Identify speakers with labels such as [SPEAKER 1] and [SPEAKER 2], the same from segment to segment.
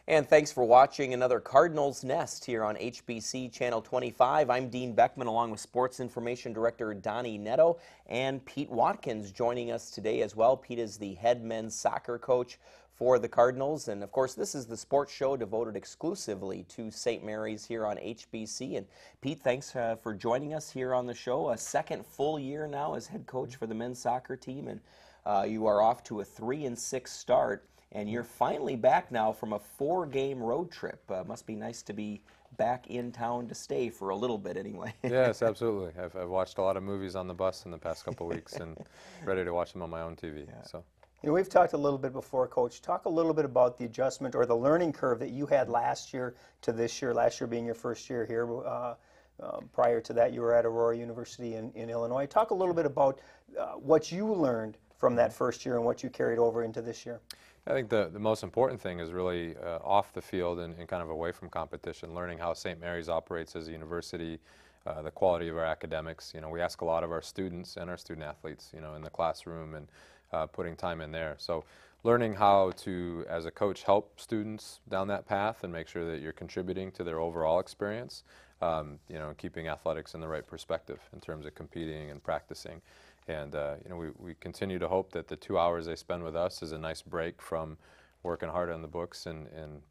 [SPEAKER 1] And thanks for watching another Cardinals Nest here on HBC Channel 25. I'm Dean Beckman along with Sports Information Director Donny Nadeau and Pete Watkins joining us today as well. Pete is the head men's soccer coach for the Cardinals, and of course this is the sports show devoted exclusively to St. Mary's here on HBC. And Pete, thanks for joining us here on the show. A second full year now as head coach for the men's soccer team, and you are off to a 3-6 start. And you're finally back now from a 4-game road trip. Must be nice to be back in town to stay for a little bit anyway.
[SPEAKER 2] Yes, absolutely. I've watched a lot of movies on the bus in the past couple of weeks and ready to watch them on my own TV.
[SPEAKER 3] Yeah.
[SPEAKER 2] So,
[SPEAKER 3] you know, we've talked a little bit before, Coach. Talk a little bit about the adjustment or the learning curve that you had last year to this year, last year being your first year here. Prior to that, you were at Aurora University in Illinois. Talk a little bit about what you learned from that first year and what you carried over into this year.
[SPEAKER 2] I think the most important thing is really off the field and kind of away from competition, learning how St. Mary's operates as a university, the quality of our academics. You know, we ask a lot of our students and our student athletes, you know, in the classroom and putting time in there. So learning how to, as a coach, help students down that path and make sure that you're contributing to their overall experience, you know, keeping athletics in the right perspective in terms of competing and practicing. And you know, we continue to hope that the 2 hours they spend with us is a nice break from working hard on the books and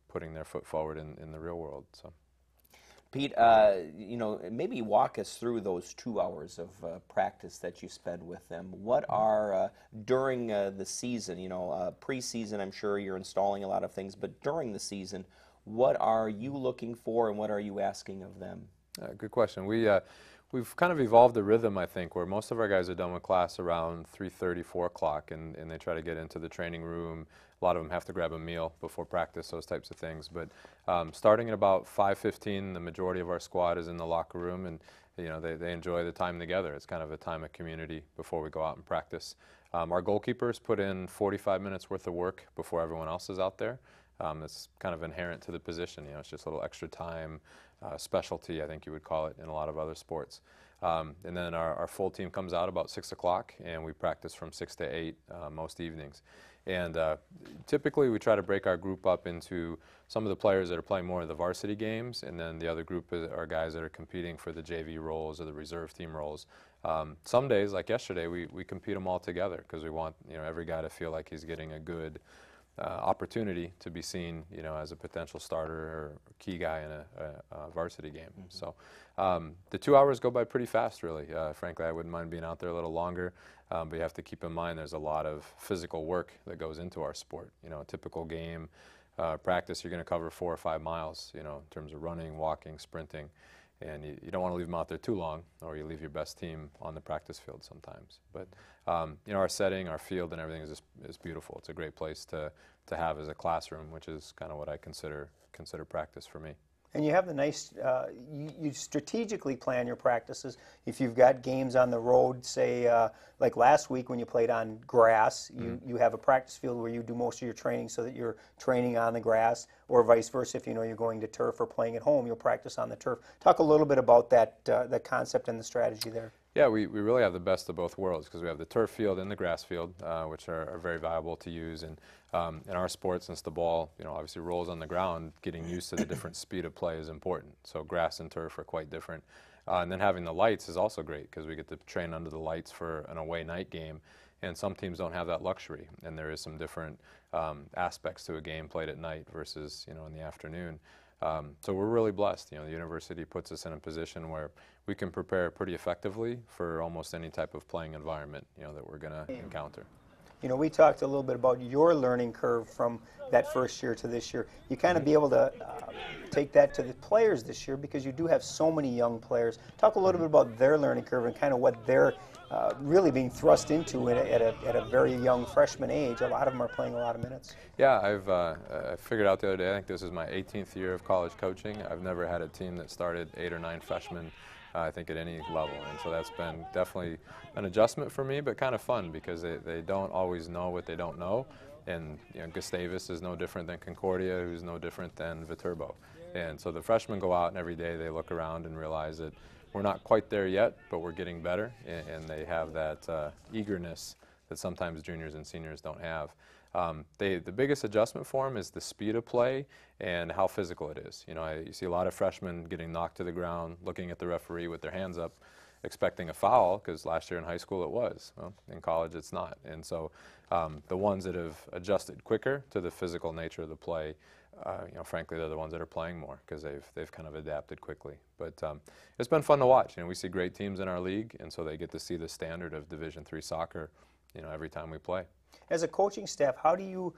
[SPEAKER 2] putting their foot forward in the real world. So,
[SPEAKER 1] Pete, you know, maybe walk us through those 2 hours of practice that you spend with them. What are, during the season, you know, preseason, I'm sure you're installing a lot of things, but during the season, what are you looking for and what are you asking of them?
[SPEAKER 2] Good question. We've kind of evolved the rhythm, I think, where most of our guys are done with class around 3:30, 4 o'clock, and they try to get into the training room. A lot of them have to grab a meal before practice, those types of things. But starting at about 5:15, the majority of our squad is in the locker room, and you know, they enjoy the time together. It's kind of a time of community before we go out and practice. Our goalkeepers put in 45 minutes worth of work before everyone else is out there. It's kind of inherent to the position. You know, it's just a little extra time, specialty, I think you would call it in a lot of other sports. And then our full team comes out about 6 o'clock, and we practice from 6 to 8 most evenings. And typically we try to break our group up into some of the players that are playing more of the varsity games, and then the other group are guys that are competing for the JV roles or the reserve team roles. Some days, like yesterday, we compete them all together because we want, you know, every guy to feel like he's getting a good opportunity to be seen, you know, as a potential starter or key guy in a varsity game. Mm-hmm. So the 2 hours go by pretty fast, really. Frankly, I wouldn't mind being out there a little longer, but you have to keep in mind there's a lot of physical work that goes into our sport. You know, a typical game practice, you're going to cover 4 or 5 miles, you know, in terms of running, walking, sprinting. And you don't want to leave them out there too long, or you leave your best team on the practice field sometimes. But you know, our setting, our field, and everything is beautiful. It's a great place to have as a classroom, which is kind of what I consider practice for me.
[SPEAKER 3] And you have the nice, you strategically plan your practices. If you've got games on the road, say like last week when you played on grass, you have a practice field where you do most of your training so that you're training on the grass, or vice versa. If you know you're going to turf or playing at home, you'll practice on the turf. Talk a little bit about that, the concept and the strategy there.
[SPEAKER 2] Yeah, we really have the best of both worlds because we have the turf field and the grass field, which are very valuable to use. And in our sport, since the ball, you know, obviously rolls on the ground, getting used to the different speed of play is important. So grass and turf are quite different. And then having the lights is also great because we get to train under the lights for an away night game. And some teams don't have that luxury, and there is some different aspects to a game played at night versus, you know, in the afternoon. So we're really blessed. You know, the university puts us in a position where we can prepare pretty effectively for almost any type of playing environment, you know, that we're going to encounter.
[SPEAKER 3] You know, we talked a little bit about your learning curve from that first year to this year. You kind of be able to take that to the players this year because you do have so many young players. Talk a little bit about their learning curve and kind of what they're really being thrust into at a very young freshman age. A lot of them are playing a lot of minutes.
[SPEAKER 2] Yeah, I figured out the other day, I think this is my 18th year of college coaching. I've never had a team that started 8 or 9 freshmen, I think, at any level. And so that's been definitely an adjustment for me, but kind of fun because they don't always know what they don't know. And you know, Gustavus is no different than Concordia, who's no different than Viterbo. And so the freshmen go out and every day they look around and realize that we're not quite there yet, but we're getting better, and they have that eagerness that sometimes juniors and seniors don't have. The biggest adjustment for them is the speed of play and how physical it is. You know, you see a lot of freshmen getting knocked to the ground, looking at the referee with their hands up, expecting a foul, because last year in high school it was. Well, in college it's not. And so the ones that have adjusted quicker to the physical nature of the play, you know, frankly, they're the ones that are playing more because they've kind of adapted quickly. But it's been fun to watch. You know, we see great teams in our league, and so they get to see the standard of Division III soccer, you know, every time we play.
[SPEAKER 3] As a coaching staff, how do you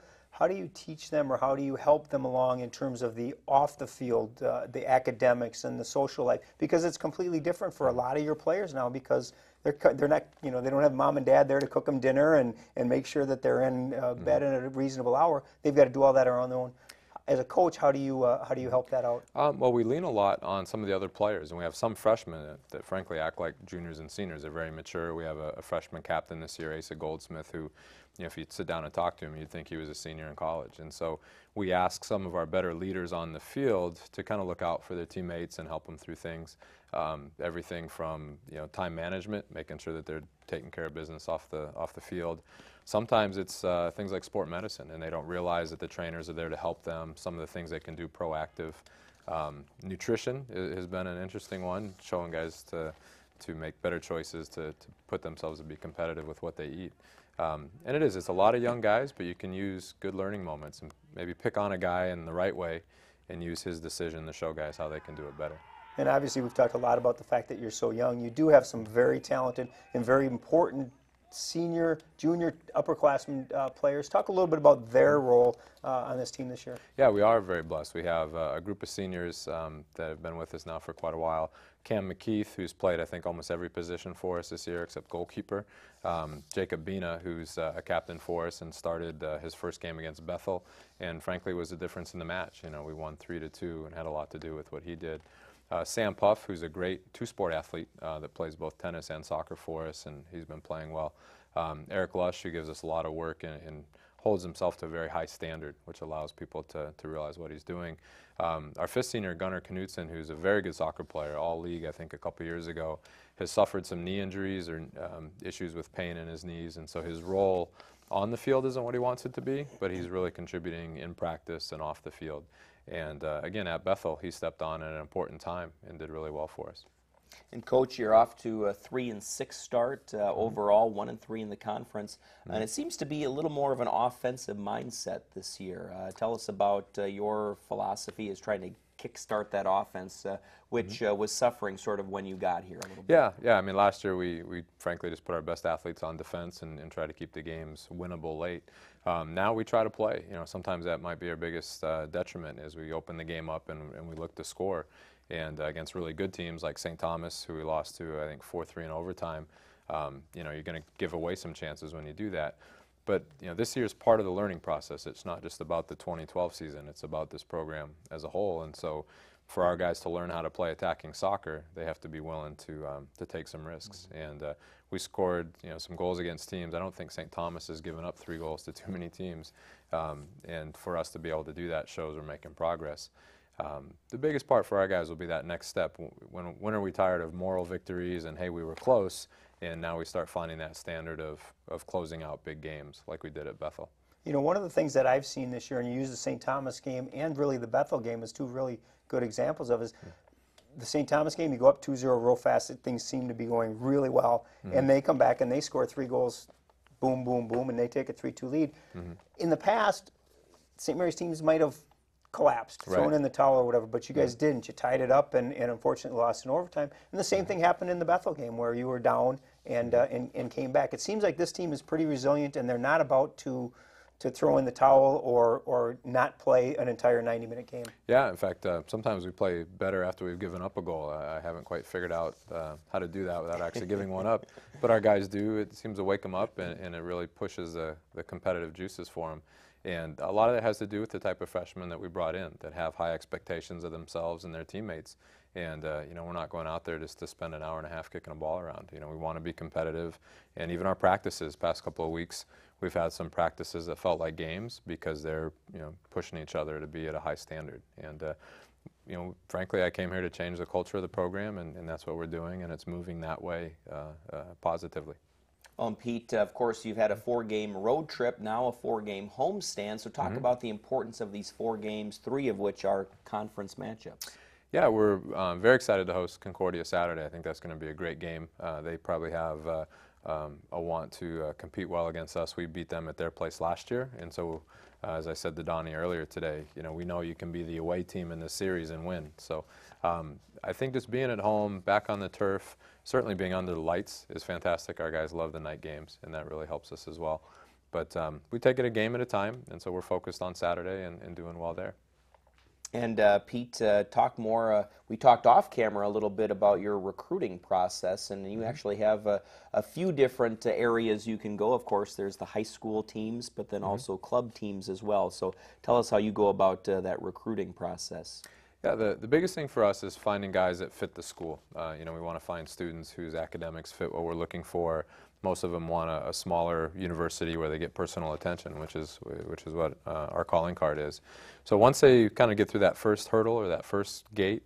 [SPEAKER 3] teach them, or how do you help them along in terms of the off the field, the academics and the social life? Because it's completely different for a lot of your players now, because they're not, you know, they don't have mom and dad there to cook them dinner and make sure that they're in bed at a reasonable hour. They've got to do all that on their own. As a coach, how do you help that out?
[SPEAKER 2] Well, we lean a lot on some of the other players, and we have some freshmen that frankly act like juniors and seniors. They're very mature. We have a freshman captain this year, Asa Goldsmith, who, you know, if you sit down and talk to him, you'd think he was a senior in college. And so we ask some of our better leaders on the field to kind of look out for their teammates and help them through things. Everything from, you know, time management, making sure that they're taking care of business off the field. Sometimes it's things like sport medicine, and they don't realize that the trainers are there to help them. Some of the things they can do proactive. Nutrition has been an interesting one, showing guys to make better choices, to put themselves to be competitive with what they eat. And it's a lot of young guys, but you can use good learning moments and maybe pick on a guy in the right way and use his decision to show guys how they can do it better.
[SPEAKER 3] And obviously we've talked a lot about the fact that you're so young. You do have some very talented and very important senior, junior, upperclassmen players. Talk a little bit about their role on this team this year.
[SPEAKER 2] Yeah, we are very blessed. We have a group of seniors that have been with us now for quite a while. Cam McKeith, who's played, I think, almost every position for us this year except goalkeeper. Jacob Bina, who's a captain for us and started his first game against Bethel, and frankly was the difference in the match. You know, we won 3-2 and had a lot to do with what he did. Sam Puff, who's a great two-sport athlete that plays both tennis and soccer for us, and he's been playing well. Eric Lush, who gives us a lot of work and holds himself to a very high standard, which allows people to realize what he's doing. Our fifth senior, Gunnar Knutson, who's a very good soccer player, all league, I think, a couple years ago, has suffered some knee injuries or issues with pain in his knees, and so his role on the field isn't what he wants it to be, but he's really contributing in practice and off the field. And again, at Bethel, he stepped on at an important time and did really well for us.
[SPEAKER 1] And Coach, you're off to a 3-6 start overall, 1-3 in the conference, and it seems to be a little more of an offensive mindset this year. Tell us about your philosophy as trying to kickstart that offense, which was suffering sort of when you got here a little bit.
[SPEAKER 2] Yeah. I mean, last year we frankly just put our best athletes on defense and try to keep the games winnable late. Now we try to play. You know, sometimes that might be our biggest detriment as we open the game up and we look to score. And against really good teams like St. Thomas, who we lost to, I think, 4-3 in overtime, you know, you're going to give away some chances when you do that. But, you know, this year is part of the learning process. It's not just about the 2012 season. It's about this program as a whole. And so for our guys to learn how to play attacking soccer, they have to be willing to take some risks. And we scored, you know, some goals against teams. I don't think St. Thomas has given up 3 goals to too many teams. And for us to be able to do that shows we're making progress. The biggest part for our guys will be that next step. When are we tired of moral victories and, hey, we were close, and now we start finding that standard of closing out big games like we did at Bethel.
[SPEAKER 3] You know, one of the things that I've seen this year, and you use the St. Thomas game and really the Bethel game as 2 really good examples of, is the St. Thomas game, you go up 2-0 real fast, things seem to be going really well, and they come back and they score 3 goals, boom, boom, boom, and they take a 3-2 lead. In the past, St. Mary's teams might have collapsed, thrown in the towel or whatever, but you guys didn't. You tied it up and unfortunately lost in overtime. And the same thing happened in the Bethel game where you were down and came back. It seems like this team is pretty resilient and they're not about to throw in the towel or not play an entire 90-minute game.
[SPEAKER 2] Yeah, in fact, sometimes we play better after we've given up a goal. I haven't quite figured out how to do that without actually giving one up. But our guys do. It seems to wake them up and it really pushes the competitive juices for them. And a lot of it has to do with the type of freshmen that we brought in that have high expectations of themselves and their teammates. And, you know, we're not going out there just to spend an hour and a half kicking a ball around. You know, we want to be competitive. And even our practices, past couple of weeks, we've had some practices that felt like games because they're, you know, pushing each other to be at a high standard. And, you know, frankly, I came here to change the culture of the program, and that's what we're doing, and it's moving that way positively.
[SPEAKER 1] And Pete, of course, you've had a 4-game road trip, now a 4-game homestand. So talk about the importance of these 4 games, 3 of which are conference matchups.
[SPEAKER 2] Yeah, we're very excited to host Concordia Saturday. I think that's going to be a great game. They probably have a want to compete well against us. We beat them at their place last year, and so as I said to Donny earlier today, we know you can be the away team in this series and win. So I think just being at home, back on the turf, certainly being under the lights is fantastic. Our guys love the night games, and that really helps us as well. But we take it a game at a time, and so we're focused on Saturday and doing well there.
[SPEAKER 1] And Pete, talk more. We talked off camera a little bit about your recruiting process, and you actually have a few different areas you can go. Of course, there's the high school teams, but then also club teams as well. So tell us how you go about that recruiting process.
[SPEAKER 2] Yeah, the biggest thing for us is finding guys that fit the school. We want to find students whose academics fit what we're looking for. Most of them want a smaller university where they get personal attention, which is what our calling card is. So once they kind of get through that first hurdle or that first gate,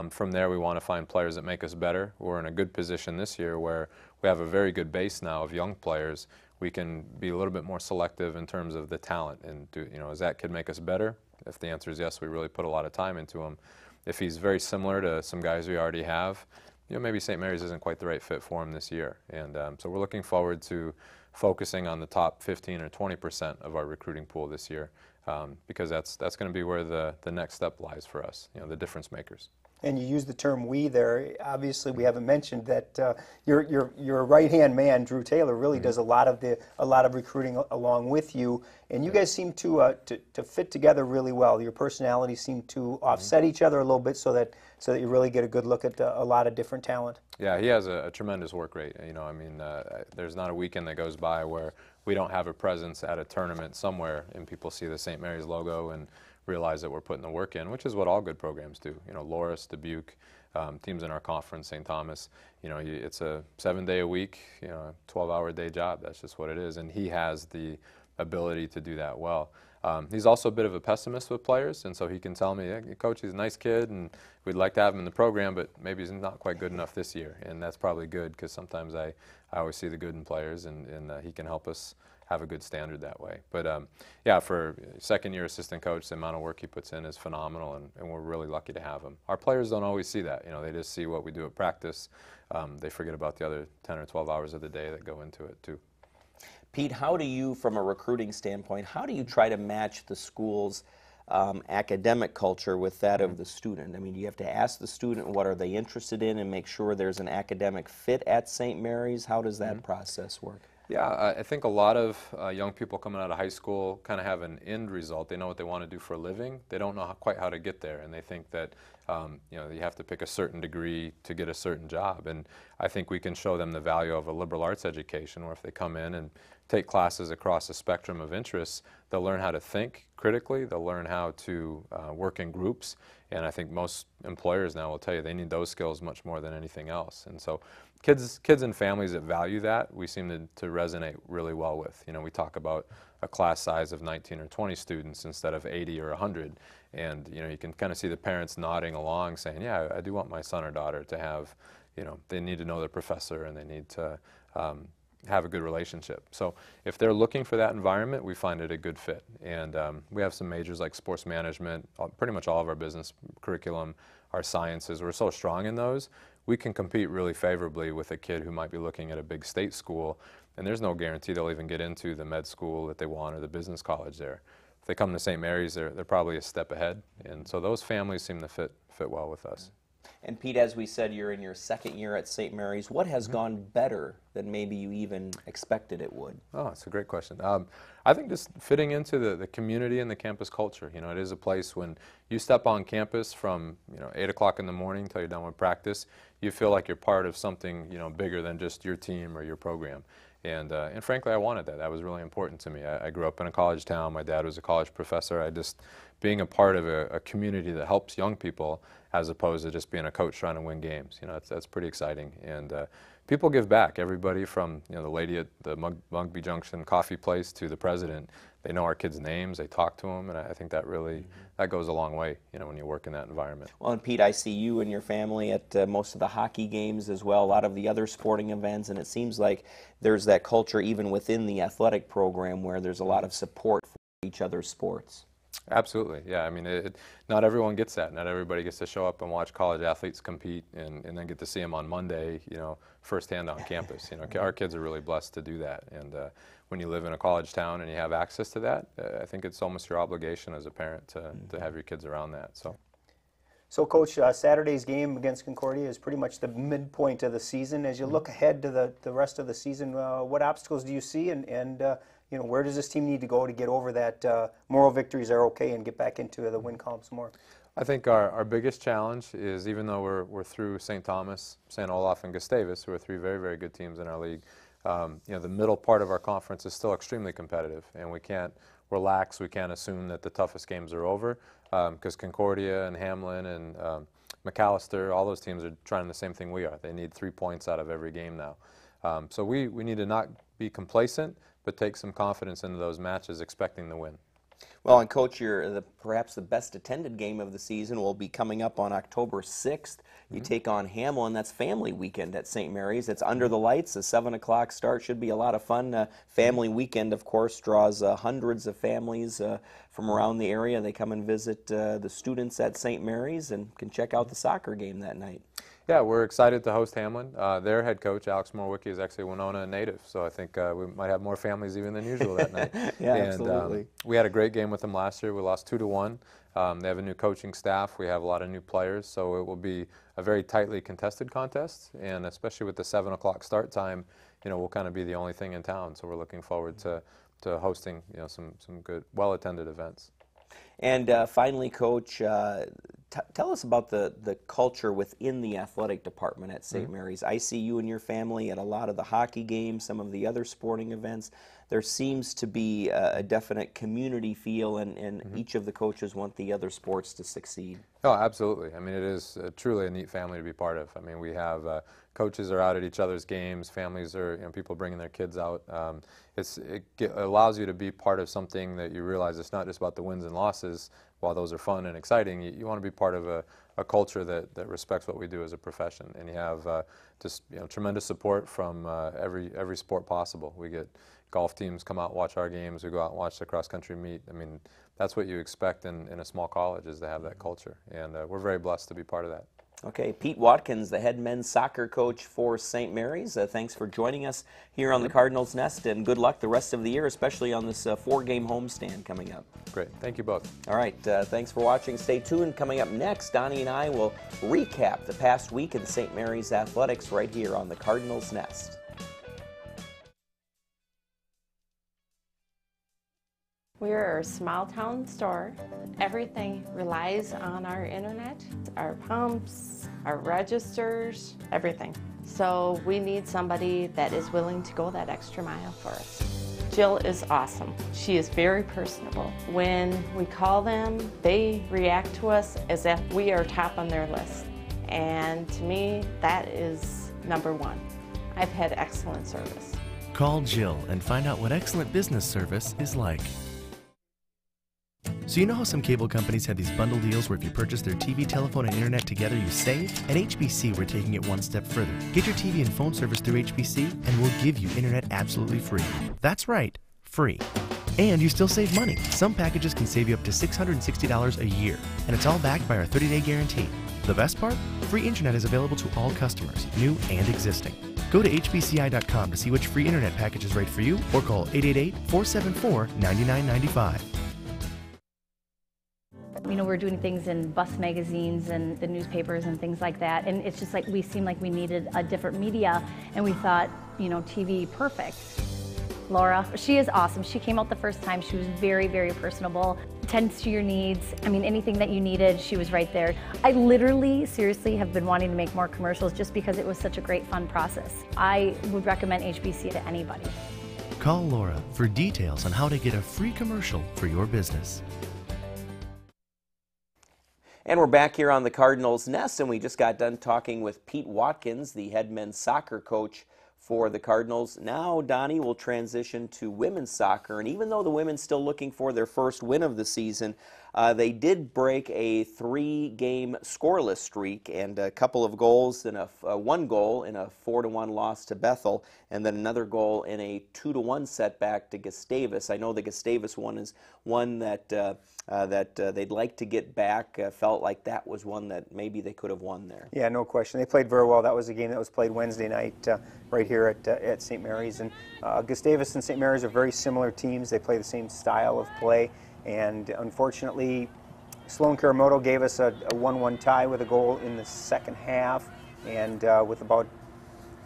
[SPEAKER 2] from there we want to find players that make us better. We're in a good position this year where we have a very good base now of young players. We can be a little bit more selective in terms of the talent and does that kid make us better? If the answer is yes, we really put a lot of time into him. If he's very similar to some guys we already have, maybe St. Mary's isn't quite the right fit for him this year. And so we're looking forward to focusing on the top 15 or 20% of our recruiting pool this year because that's going to be where the next step lies for us, the difference makers.
[SPEAKER 3] And you use the term "we" there. Obviously, we haven't mentioned that your right-hand man, Drew Taylor, really does a lot of recruiting along with you. And you guys seem to fit together really well. Your personalities seem to offset each other a little bit, so that you really get a good look at a lot of different talent.
[SPEAKER 2] Yeah, he has a tremendous work rate. There's not a weekend that goes by where we don't have a presence at a tournament somewhere, and people see the St. Mary's logo and realize that we're putting the work in, which is what all good programs do. Loris, Dubuque, teams in our conference, St. Thomas, it's a 7-day-a-week, 12-hour-a-day job. That's just what it is, and he has the ability to do that well. He's also a bit of a pessimist with players, and so he can tell me, hey, Coach, he's a nice kid, and we'd like to have him in the program, but maybe he's not quite good enough this year, and that's probably good because sometimes I always see the good in players, and he can help us have a good standard that way. But yeah, for second-year assistant coach, the amount of work he puts in is phenomenal, and we're really lucky to have him. Our players don't always see that. They just see what we do at practice. They forget about the other 10 or 12 hours of the day that go into it too.
[SPEAKER 1] Pete, how do you, from a recruiting standpoint, how do you try to match the school's academic culture with that of the student? I mean, you have to ask the student what are they interested in and make sure there's an academic fit at St. Mary's. How does that process work?
[SPEAKER 2] Yeah, I think a lot of young people coming out of high school kind of have an end result. They know what they want to do for a living. They don't know quite how to get there, and they think that you have to pick a certain degree to get a certain job. And I think we can show them the value of a liberal arts education, where if they come in and take classes across a spectrum of interests, they'll learn how to think critically. They'll learn how to work in groups. And I think most employers now will tell you they need those skills much more than anything else. And so kids and families that value that, we seem to resonate really well with. We talk about a class size of 19 or 20 students instead of 80 or 100. And, you can kind of see the parents nodding along saying, yeah, I do want my son or daughter to have, they need to know their professor and they need to have a good relationship. So if they're looking for that environment, we find it a good fit. And we have some majors like sports management, pretty much all of our business curriculum, our sciences, we're so strong in those, we can compete really favorably with a kid who might be looking at a big state school, and there's no guarantee they'll even get into the med school that they want or the business college there. If they come to St. Mary's, they're probably a step ahead, and so those families seem to fit well with us.
[SPEAKER 1] And Pete, as we said, you're in your second year at St. Mary's. What has gone better than maybe you even expected it would?
[SPEAKER 2] Oh, that's a great question. I think just fitting into the community and the campus culture. It is a place when you step on campus from 8 o'clock in the morning until you're done with practice, you feel like you're part of something bigger than just your team or your program. And frankly, I wanted that. That was really important to me. I grew up in a college town. My dad was a college professor. Being a part of a community that helps young people as opposed to just being a coach trying to win games. That's pretty exciting. And people give back. Everybody from the lady at the Mugby Junction coffee place to the president, they know our kids' names, they talk to them, and I think that really that goes a long way, when you work in that environment.
[SPEAKER 1] Well, and Pete, I see you and your family at most of the hockey games as well, a lot of the other sporting events, and it seems like there's that culture even within the athletic program where there's a lot of support for each other's sports.
[SPEAKER 2] Absolutely, yeah. I mean, not everyone gets that. Not everybody gets to show up and watch college athletes compete and then get to see them on Monday, firsthand on campus. Our kids are really blessed to do that. And when you live in a college town and you have access to that, I think it's almost your obligation as a parent to have your kids around that.
[SPEAKER 3] So, Coach, Saturday's game against Concordia is pretty much the midpoint of the season. As you look ahead to the rest of the season, what obstacles do you see, and where does this team need to go to get over that moral victories are okay and get back into the win column some more?
[SPEAKER 2] I think our biggest challenge is, even though we're through St. Thomas, St. Olaf, and Gustavus, who are three very, very good teams in our league, the middle part of our conference is still extremely competitive, and we can't relax. We can't assume that the toughest games are over, because Concordia and Hamlin and McAllister, all those teams are trying the same thing we are. They need 3 points out of every game now. So we need to not be complacent, but take some confidence into those matches, expecting the win.
[SPEAKER 1] Well, and Coach, perhaps the best attended game of the season will be coming up on October 6th. You take on Hamlin. That's family weekend at St. Mary's. It's under the lights. A 7 o'clock start. Should be a lot of fun. Family weekend, of course, draws hundreds of families from around the area. They come and visit the students at St. Mary's and can check out the soccer game that night.
[SPEAKER 2] Yeah, we're excited to host Hamlin. Their head coach, Alex Morwicki, is actually a Winona native, so I think we might have more families even than usual that night.
[SPEAKER 1] Yeah,
[SPEAKER 2] and,
[SPEAKER 1] absolutely.
[SPEAKER 2] We had a great game with them last year. We lost 2-1. They have a new coaching staff. We have a lot of new players, so it will be a very tightly contested contest, and especially with the 7 o'clock start time, we'll kind of be the only thing in town, so we're looking forward to hosting some good, well-attended events.
[SPEAKER 1] And finally, Coach, tell us about the culture within the athletic department at St. Mary's. I see you and your family at a lot of the hockey games, some of the other sporting events. There seems to be a definite community feel, and each of the coaches want the other sports to succeed.
[SPEAKER 2] Oh, absolutely. I mean, it is truly a neat family to be part of. I mean, we have coaches are out at each other's games, families are, people bringing their kids out. It allows you to be part of something that you realize it's not just about the wins and losses. While those are fun and exciting, you want to be part of a culture that respects what we do as a profession. And you have just tremendous support from every sport possible. We get golf teams come out and watch our games. We go out and watch the cross-country meet. I mean, that's what you expect in a small college, is to have that culture. And we're very blessed to be part of that.
[SPEAKER 1] Okay, Pete Watkins, the head men's soccer coach for St. Mary's. Thanks for joining us here on the Cardinals Nest, and good luck the rest of the year, especially on this 4-game homestand coming up.
[SPEAKER 2] Great. Thank you both.
[SPEAKER 1] All right, thanks for watching. Stay tuned. Coming up next, Donny and I will recap the past week in St. Mary's athletics right here on the Cardinals Nest.
[SPEAKER 4] We're a small town store. Everything relies on our internet, our pumps, our registers, everything. So we need somebody that is willing to go that extra mile for us. Jill is awesome. She is very personable. When we call them, they react to us as if we are top on their list. And to me, that is #1. I've had excellent service.
[SPEAKER 5] Call Jill and find out what excellent business service is like. So you know how some cable companies have these bundle deals where if you purchase their TV, telephone, and internet together, you save? At HBC, we're taking it one step further. Get your TV and phone service through HBC, and we'll give you internet absolutely free. That's right, free. And you still save money. Some packages can save you up to $660 a year, and it's all backed by our 30-day guarantee. The best part? Free internet is available to all customers, new and existing. Go to hbci.com to see which free internet package is right for you, or call 888-474-9995.
[SPEAKER 6] We're doing things in bus magazines and the newspapers and things like that, and it's just like we seemed like we needed a different media, and we thought, TV, perfect. Laura, she is awesome. She came out the first time. She was very, very personable, tends to your needs. I mean, anything that you needed, she was right there. I literally, seriously, have been wanting to make more commercials just because it was such a great, fun process. I would recommend HBC to anybody.
[SPEAKER 5] Call Laura for details on how to get a free commercial for your business.
[SPEAKER 1] And we're back here on the Cardinals Nest, and we just got done talking with Pete Watkins, the head men's soccer coach for the Cardinals. Now, Donnie will transition to women's soccer, and even though the women's still looking for their first win of the season, they did break a 3-game scoreless streak and a couple of goals and one goal in a 4-1 loss to Bethel, and then another goal in a 2-1 setback to Gustavus. I know the Gustavus one is one that they'd like to get back. Felt like that was one that maybe they could have won there.
[SPEAKER 3] Yeah, no question. They played very well. That was a game that was played Wednesday night right here at St. Mary's. And Gustavus and St. Mary's are very similar teams. They play the same style of play. And unfortunately, Sloan Karamoto gave us a 1-1 tie with a goal in the second half. And with about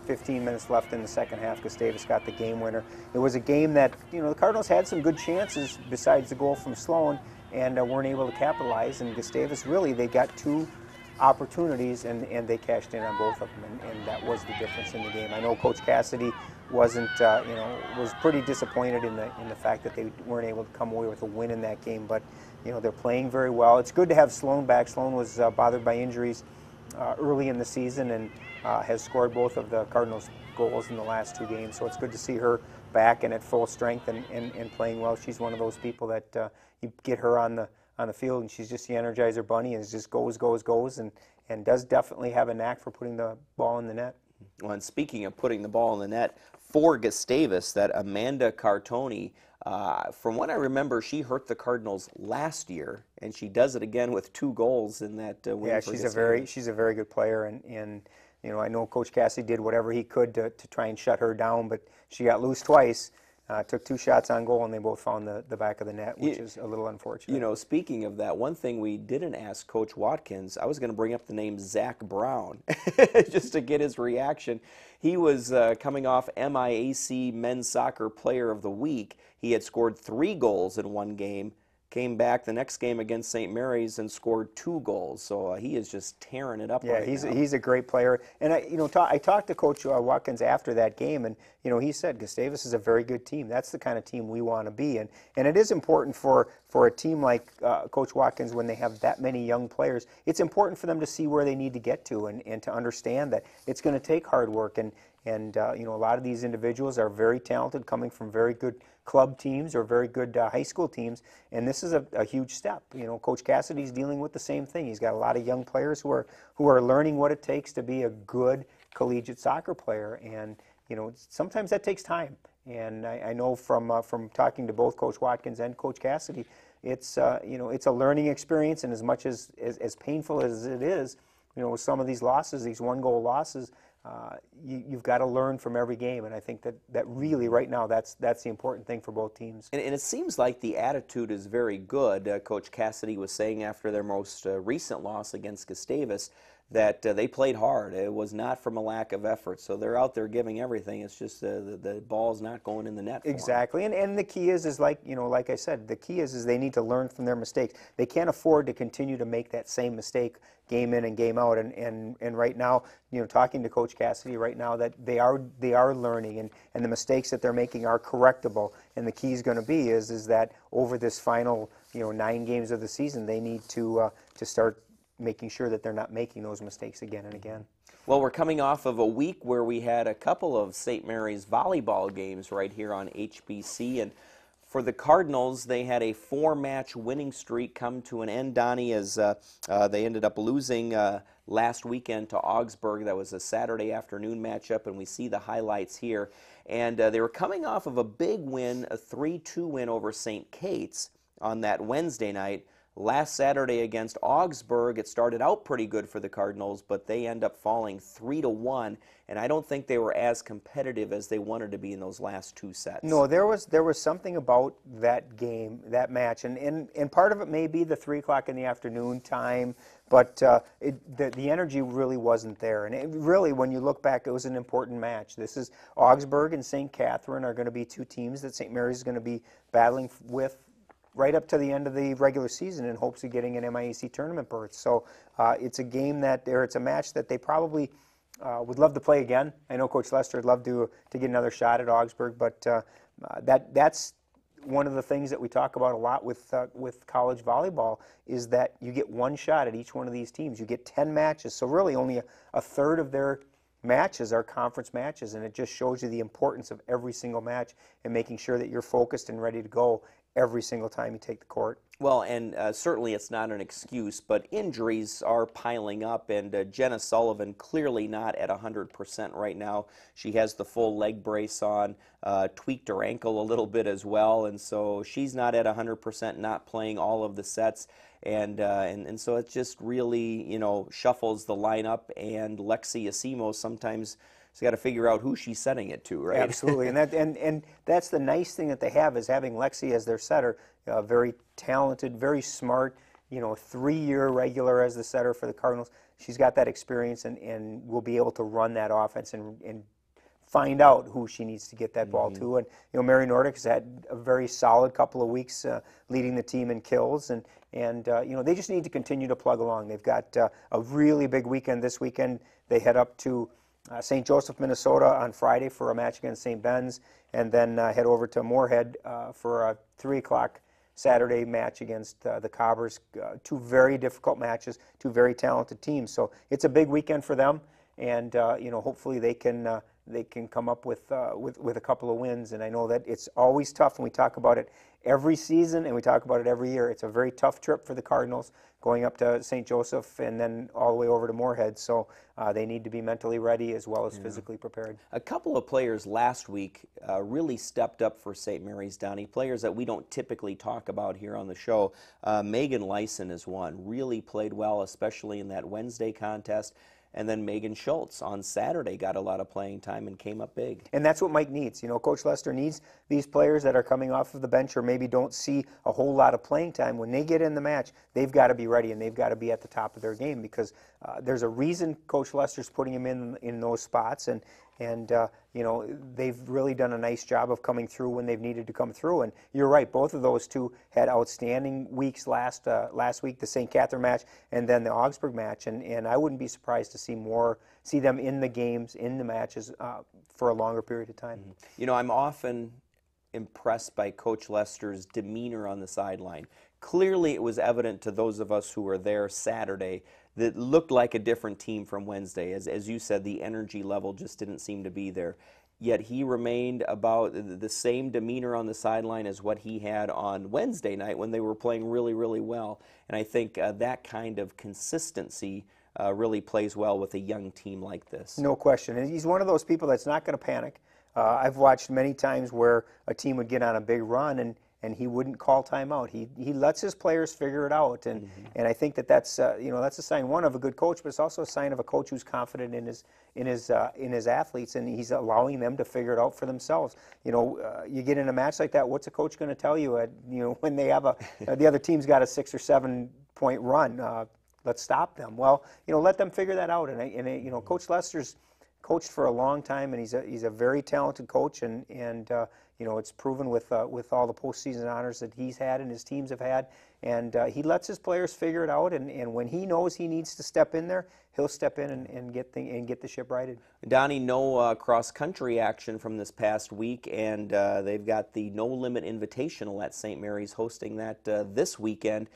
[SPEAKER 3] 15 minutes left in the second half, Gustavus got the game winner. It was a game that, you know, the Cardinals had some good chances besides the goal from Sloan and weren't able to capitalize. And Gustavus, really, they got 2 opportunities and they cashed in on both of them, and that was the difference in the game. I know Coach Cassidy wasn't, was pretty disappointed in the fact that they weren't able to come away with a win in that game, but you know, they're playing very well. It's good to have Sloan back. Sloan was bothered by injuries early in the season and has scored both of the Cardinals' goals in the last 2 games, so it's good to see her back and at full strength and playing well. She's one of those people that you get her on the field and she's just the Energizer Bunny and just goes, and does definitely have a knack for putting the ball in the net.
[SPEAKER 1] Well, and speaking of putting the ball in the net, for Gustavus, that Amanda Cartoni, from what I remember, she hurt the Cardinals last year, and she does it again with 2 goals in that win.
[SPEAKER 3] Yeah,
[SPEAKER 1] for
[SPEAKER 3] she's a very good player, and you know, I know Coach Cassidy did whatever he could to try and shut her down, but she got loose twice. Took 2 shots on goal, and they both found the back of the net, which is a little unfortunate.
[SPEAKER 1] You know, speaking of that, one thing we didn't ask Coach Watkins, I was going to bring up the name Zach Brown just to get his reaction. He was coming off MIAC Men's Soccer Player of the Week. He had scored 3 goals in one game, came back the next game against St. Mary's and scored 2 goals. So he is just tearing it up right now.
[SPEAKER 3] He's a great player. And I talked to Coach Watkins after that game, and you know, he said Gustavus is a very good team. That's the kind of team we want to be in. And it is important for a team like Coach Watkins, when they have that many young players, it's important for them to see where they need to get to and to understand that it's going to take hard work. And you know, a lot of these individuals are very talented, coming from very good club teams or very good high school teams, and this is a huge step. You know, Coach Cassidy's dealing with the same thing. He's got a lot of young players who are learning what it takes to be a good collegiate soccer player, and you know, sometimes that takes time. And I know from talking to both Coach Watkins and Coach Cassidy, it's you know, it's a learning experience, and as much as painful as it is, you know, with some of these losses, these 1-goal losses, you've got to learn from every game, and I think that really right now that's the important thing for both teams.
[SPEAKER 1] And it seems like the attitude is very good. Coach Cassidy was saying after their most recent loss against Gustavus that they played hard. It was not from a lack of effort. So they're out there giving everything. It's just the ball's not going in the net for
[SPEAKER 3] Exactly. And the key is like, you know, like I said, the key is they need to learn from their mistakes. They can't afford to continue to make that same mistake game in and game out. And right now, you know, talking to Coach Cassidy right now, that they are learning, and the mistakes that they're making are correctable. And the key is going to be is that over this final, you know, 9 games of the season, they need to start making sure that they're not making those mistakes again and again.
[SPEAKER 1] Well, we're coming off of a week where we had a couple of St. Mary's volleyball games right here on HBC, and for the Cardinals, they had a 4-match winning streak come to an end, Donnie, as they ended up losing last weekend to Augsburg. That was a Saturday afternoon matchup, and we see the highlights here. And they were coming off of a big win, a 3-2 win over St. Kate's on that Wednesday night. Last Saturday against Augsburg, it started out pretty good for the Cardinals, but they end up falling 3-1, and I don't think they were as competitive as they wanted to be in those last 2 sets.
[SPEAKER 3] No, there was something about that game, that match, and part of it may be the 3 o'clock in the afternoon time, but the energy really wasn't there. And it really, when you look back, it was an important match. This is Augsburg and St. Catherine are going to be 2 teams that St. Mary's is going to be battling with right up to the end of the regular season in hopes of getting an MIAC tournament berth. So it's a game it's a match that they probably would love to play again. I know Coach Lester would love to get another shot at Augsburg, but that's one of the things that we talk about a lot with college volleyball is that you get one shot at each one of these teams. You get 10 matches, so really only a third of their matches are conference matches, and it just shows you the importance of every single match and making sure that you're focused and ready to go every single time you take the court.
[SPEAKER 1] Well, and certainly it's not an excuse, but injuries are piling up, and Jenna Sullivan clearly not at 100% right now. She has the full leg brace on, tweaked her ankle a little bit as well, and so she's not at 100%, not playing all of the sets, and so it just really, you know, shuffles the lineup, and Lexi Asimo sometimes has got to figure out who she's setting it to, right?
[SPEAKER 3] Absolutely, and that's the nice thing that they have, is having Lexi as their setter. Very talented, very smart, you know, 3-year regular as the setter for the Cardinals. She's got that experience and will be able to run that offense and find out who she needs to get that ball to. And, you know, Mary Nordic has had a very solid couple of weeks leading the team in kills, and you know, they just need to continue to plug along. They've got a really big weekend this weekend. They head up to St. Joseph, Minnesota on Friday for a match against St. Ben's, and then head over to Moorhead for a 3 o'clock Saturday match against the Cobbers. 2 very difficult matches, 2 very talented teams. So it's a big weekend for them, and you know, hopefully they can come up with a couple of wins. And I know that it's always tough, and we talk about it every season, and we talk about it every year. It's a very tough trip for the Cardinals, going up to St. Joseph and then all the way over to Moorhead. So they need to be mentally ready as well as physically prepared.
[SPEAKER 1] A couple of players last week really stepped up for St. Mary's, Donny, players that we don't typically talk about here on the show. Megan Lyson is one, really played well, especially in that Wednesday contest. And then Megan Schultz on Saturday got a lot of playing time and came up big.
[SPEAKER 3] And that's what Mike needs. You know, Coach Lester needs these players that are coming off of the bench or maybe don't see a whole lot of playing time. When they get in the match, they've got to be ready and they've got to be at the top of their game, because there's a reason Coach Lester's putting them in those spots. And you know, they've really done a nice job of coming through when they've needed to come through. And you're right, both of those two had outstanding weeks last week, the St. Catherine match and then the Augsburg match. And I wouldn't be surprised to see them in the games, in the matches for a longer period of time.
[SPEAKER 1] You know, I'm often impressed by Coach Lester's demeanor on the sideline. Clearly it was evident to those of us who were there Saturday that looked like a different team from Wednesday. As you said, the energy level just didn't seem to be there. Yet he remained about the same demeanor on the sideline as what he had on Wednesday night when they were playing really, really well. And I think that kind of consistency really plays well with a young team like this.
[SPEAKER 3] No question. And he's one of those people that's not going to panic. I've watched many times where a team would get on a big run and he wouldn't call timeout. He lets his players figure it out, and I think that's you know, that's a sign, one, of a good coach, but it's also a sign of a coach who's confident in his athletes, and he's allowing them to figure it out for themselves. You know, you get in a match like that, what's a coach going to tell you you know, when they have the other team's got a 6 or 7 point run? Let's stop them. Well, you know, let them figure that out. And you know, Coach Lester's coached for a long time, and he's a very talented coach, and you know, it's proven with all the postseason honors that he's had and his teams have had, and he lets his players figure it out, and when he knows he needs to step in there, he'll step in and get the ship righted.
[SPEAKER 1] Donnie, no cross-country action from this past week, and they've got the No Limit Invitational at St. Mary's hosting that this weekend.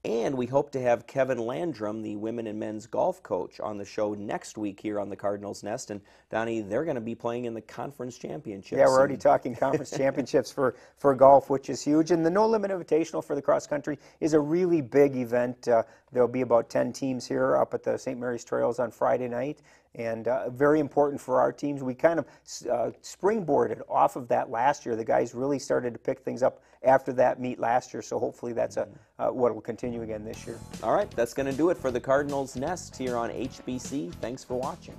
[SPEAKER 1] And we hope to have Kevin Landrum, the women and men's golf coach, on the show next week here on the Cardinals Nest. And Donnie, they're going to be playing in the conference championships.
[SPEAKER 3] Yeah, we're already talking conference championships for golf, which is huge. And the No Limit Invitational for the cross country is a really big event. There'll be about 10 teams here up at the St. Mary's Trails on Friday night. And very important for our teams. We kind of springboarded off of that last year. The guys really started to pick things up after that meet last year, so hopefully that's what will continue again this year.
[SPEAKER 1] All right, that's going to do it for the Cardinals Nest here on HBC. Thanks for watching.